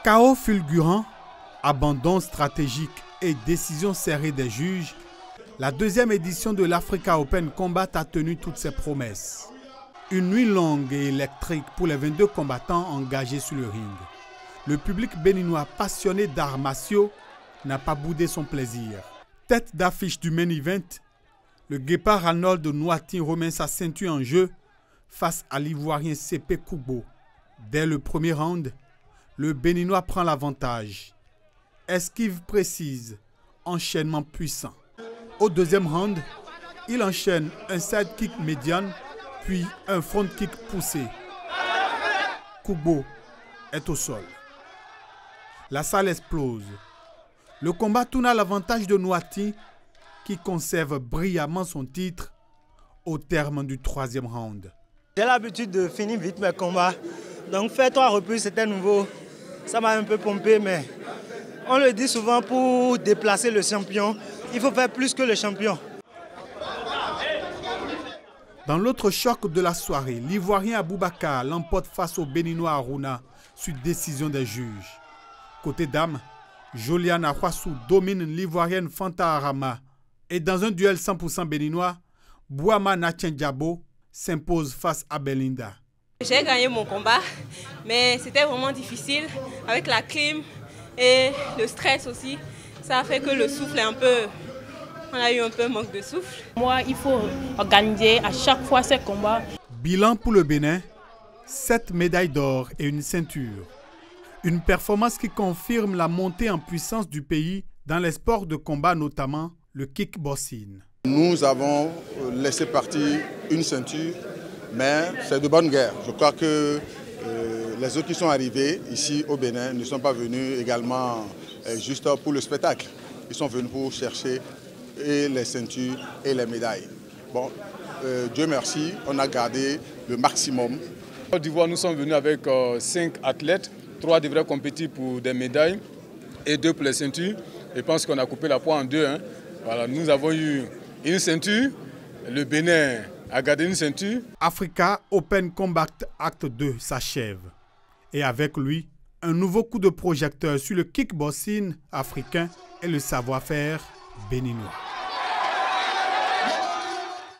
Chaos fulgurant, abandon stratégique et décision serrée des juges, la deuxième édition de l'Africa Open Combat a tenu toutes ses promesses. Une nuit longue et électrique pour les 22 combattants engagés sur le ring. Le public béninois passionné d'arts martiaux n'a pas boudé son plaisir. Tête d'affiche du main event, le guépard Arnold de Noatin remet sa ceinture en jeu face à l'Ivoirien CP Kugbo. Dès le premier round, le Béninois prend l'avantage. Esquive précise, enchaînement puissant. Au deuxième round, il enchaîne un side kick médian, puis un front kick poussé. Kugbo est au sol. La salle explose. Le combat tourne à l'avantage de Noatin, qui conserve brillamment son titre au terme du troisième round. J'ai l'habitude de finir vite mes combats. Donc faire 3 reprises, c'était nouveau. Ça m'a un peu pompé, mais on le dit souvent, pour déplacer le champion, il faut faire plus que le champion. Dans l'autre choc de la soirée, l'Ivoirien Aboubakar l'emporte face au Béninois Aruna sur décision des juges. Côté dames, Joliana Huassou domine l'Ivoirienne Fanta Arama. Et dans un duel 100% béninois, Bouama Natchendiabo s'impose face à Belinda. J'ai gagné mon combat, mais c'était vraiment difficile avec la clim et le stress aussi. Ça a fait que le souffle est un peu... On a eu un peu manque de souffle. Moi, il faut organiser à chaque fois ces combats. Bilan pour le Bénin, 7 médailles d'or et une ceinture. Une performance qui confirme la montée en puissance du pays dans les sports de combat, notamment le kickboxing. Nous avons laissé partir une ceinture, mais c'est de bonne guerre. Je crois que les autres qui sont arrivés ici au Bénin ne sont pas venus également juste pour le spectacle. Ils sont venus pour chercher et les ceintures et les médailles. Bon, Dieu merci, on a gardé le maximum. En Côte d'Ivoire, nous sommes venus avec 5 athlètes. 3 devraient compétir pour des médailles et 2 pour les ceintures. Je pense qu'on a coupé la poire en 2. Hein. Voilà, nous avons eu une ceinture, le Bénin a gardé une ceinture. Africa Open Combat Acte 2 s'achève. Et avec lui, un nouveau coup de projecteur sur le kickboxing africain et le savoir-faire béninois.